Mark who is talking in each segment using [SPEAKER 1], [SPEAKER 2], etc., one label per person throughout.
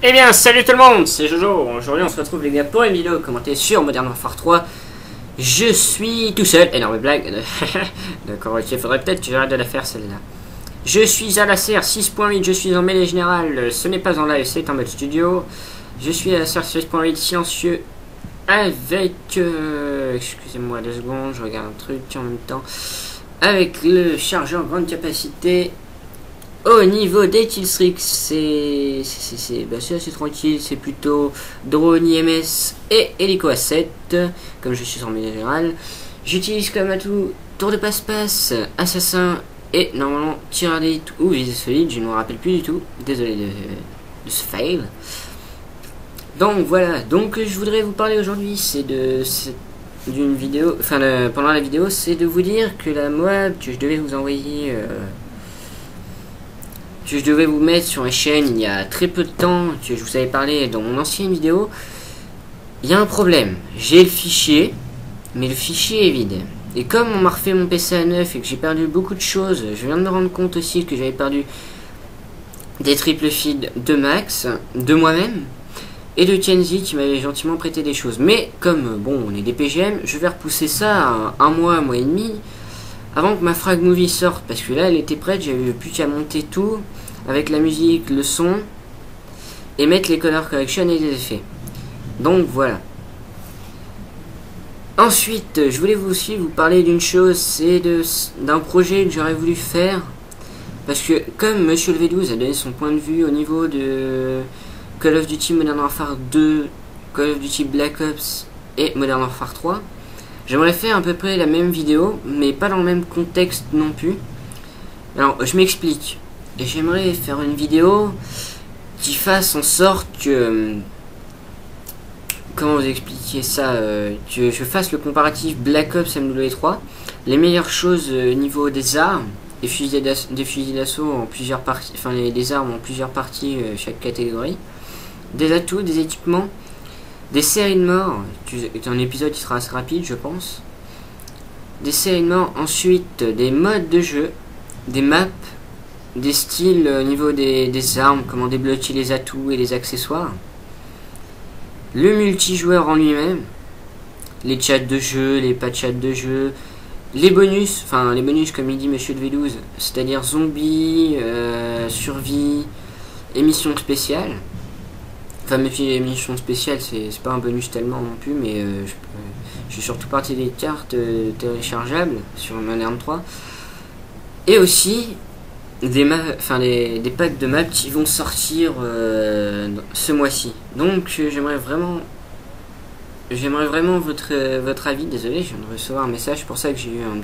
[SPEAKER 1] Eh bien, salut tout le monde, c'est Jojo. Aujourd'hui, on se retrouve les gars pour une vidéo commentée sur Modern Warfare 3. Je suis tout seul, énorme blague. D'accord, ok, faudrait peut-être que j'arrête de la faire celle-là. Je suis à la CR 6.8, je suis en mêlée générale, ce n'est pas en live, c'est en mode studio. Je suis à la CR 6.8 silencieux avec... excusez-moi 2 secondes, je regarde un truc en même temps. Avec le chargeur grande capacité. Au niveau des killstreaks, c'est assez tranquille, c'est plutôt drone IMS et hélico A7, comme je suis en milieu général. J'utilise comme atout tour de passe-passe, assassin et normalement tir à l'élite ou visée solide, je ne me rappelle plus du tout, désolé de ce fail. Donc voilà, donc je voudrais vous parler aujourd'hui, c'est d'une vidéo, pendant la vidéo, c'est de vous dire que la Moab que je devais vous envoyer... que je devais vous mettre sur la chaîne il y a très peu de temps, que je vous avais parlé dans mon ancienne vidéo, il y a un problème. J'ai le fichier, mais le fichier est vide. Et comme on m'a refait mon PC à neuf et que j'ai perdu beaucoup de choses, je viens de me rendre compte aussi que j'avais perdu des triple feed de Max, de moi-même, et de Kenzie qui m'avait gentiment prêté des choses. Mais comme, bon, on est des PGM, je vais repousser ça à un mois et demi, avant que ma frag movie sorte, parce que là elle était prête, j'avais plus qu'à monter tout avec la musique, le son et mettre les color correction et les effets. Donc voilà. Ensuite, je voulais aussi vous parler d'une chose, c'est d'un projet que j'aurais voulu faire, parce que comme Monsieur le V12 a donné son point de vue au niveau de Call of Duty Modern Warfare 2, Call of Duty Black Ops et Modern Warfare 3, j'aimerais faire à peu près la même vidéo, mais pas dans le même contexte non plus. Alors, je m'explique. J'aimerais faire une vidéo qui fasse en sorte que... comment vous expliquer ça, que je fasse le comparatif Black Ops MW3, les meilleures choses au niveau des armes, des fusils d'assaut en plusieurs parties, enfin des armes en plusieurs parties, chaque catégorie, des atouts, des équipements, des séries de morts, un épisode qui sera assez rapide je pense. Des séries de morts, ensuite des modes de jeu, des maps, des styles au niveau des armes, comment débloquer les atouts et les accessoires. Le multijoueur en lui-même, les chats de jeu, les pas de chats de jeu, les bonus, enfin les bonus comme il dit Monsieur de V12, c'est-à-dire zombies, survie, émissions spéciales. Enfin, mes émissions spéciales, c'est pas un bonus tellement non plus, mais je suis surtout parti des cartes téléchargeables sur Modern 3. Et aussi des packs de maps qui vont sortir ce mois-ci. Donc j'aimerais vraiment votre avis. Désolé, je viens de recevoir un message, pour ça que j'ai eu un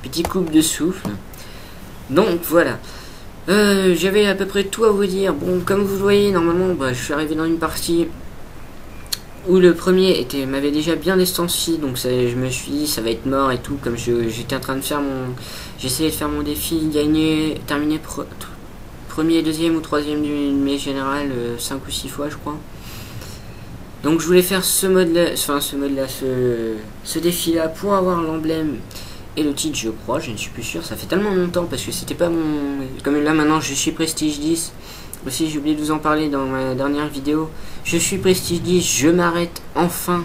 [SPEAKER 1] petit coupe de souffle. Donc voilà. J'avais à peu près tout à vous dire. Bon, comme vous voyez, normalement, je suis arrivé dans une partie où le premier m'avait déjà bien distancié, donc je me suis dit ça va être mort et tout. Comme j'étais en train de faire j'essayais de faire mon défi, gagner, terminer premier, deuxième ou troisième du mai général 5 ou 6 fois je crois. Donc je voulais faire ce défi là pour avoir l'emblème et le titre, je crois, je ne suis plus sûr, ça fait tellement longtemps parce que c'était pas mon... Comme là maintenant je suis Prestige 10. Aussi j'ai oublié de vous en parler dans ma dernière vidéo. Je suis Prestige 10, je m'arrête enfin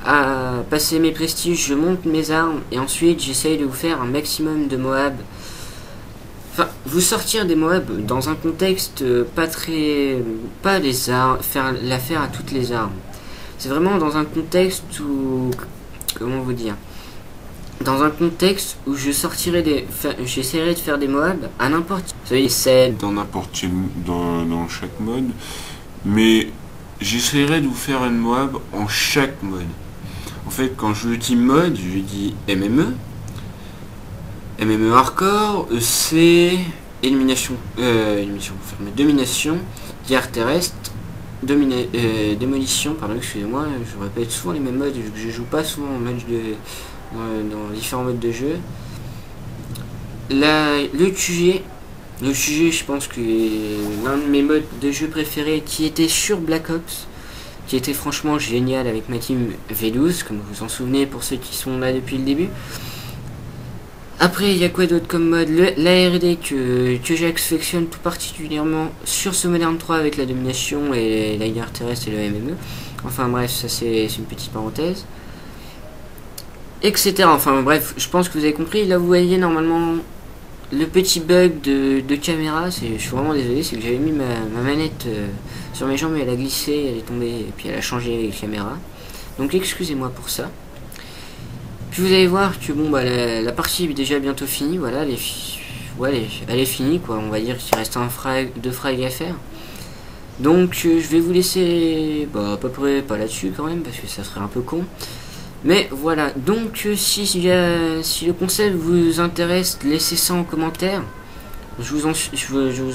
[SPEAKER 1] à passer mes prestiges, je monte mes armes et ensuite j'essaye de vous faire un maximum de Moab. Enfin, vous sortir des Moab dans un contexte pas des armes, faire l'affaire à toutes les armes. C'est vraiment dans un contexte où... Comment vous dire ? Dans un contexte où j'essaierai de faire des Moab à n'importe quel
[SPEAKER 2] dans n'importe quel dans chaque mode, mais j'essaierai de vous faire une Moab en chaque mode. En fait, quand je dis mode, je dis MME hardcore, EC, élimination fermée, domination, guerre terrestre, démolition, pardon, excusez-moi, je répète souvent les mêmes modes, je joue pas souvent en mode dans différents modes de jeu. Le QG, je pense que l'un de mes modes de jeu préférés qui était sur Black Ops, qui était franchement génial avec ma team V12, comme vous vous en souvenez pour ceux qui sont là depuis le début.
[SPEAKER 1] Après, il y a quoi d'autre comme mode? La R&D que j'affectionne tout particulièrement sur ce Modern 3 avec la domination et la guerre terrestre et le MME. Enfin bref, ça c'est une petite parenthèse. Etc. Enfin bref, je pense que vous avez compris. Là, vous voyez normalement le petit bug de caméra. Je suis vraiment désolé, c'est que j'avais mis ma manette sur mes jambes et elle a glissé, elle est tombée et puis elle a changé les caméras. Donc excusez-moi pour ça. Puis vous allez voir que bon bah la partie est déjà bientôt finie, voilà, elle est finie quoi, on va dire qu'il reste deux frags à faire. Donc je vais vous laisser bah, à peu près pas là-dessus quand même parce que ça serait un peu con. Mais voilà, donc si le concept vous intéresse, laissez ça en commentaire. Je vous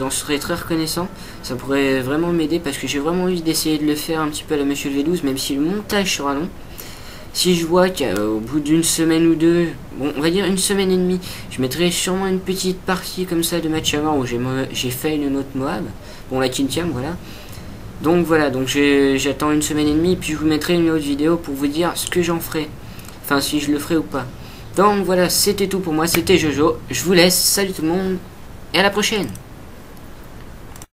[SPEAKER 1] en serai très reconnaissant. Ça pourrait vraiment m'aider parce que j'ai vraiment envie d'essayer de le faire un petit peu à la Monsieur le V12, même si le montage sera long. Si je vois qu'au bout d'une semaine ou deux, bon on va dire une semaine et demie, je mettrai sûrement une petite partie comme ça de match à mort où j'ai fait une autre Moab. Bon la Kintiam voilà. Donc voilà, donc j'attends une semaine et demie, puis je vous mettrai une autre vidéo pour vous dire ce que j'en ferai. Enfin si je le ferai ou pas. Donc voilà, c'était tout pour moi, c'était Jojo. Je vous laisse, salut tout le monde, et à la prochaine.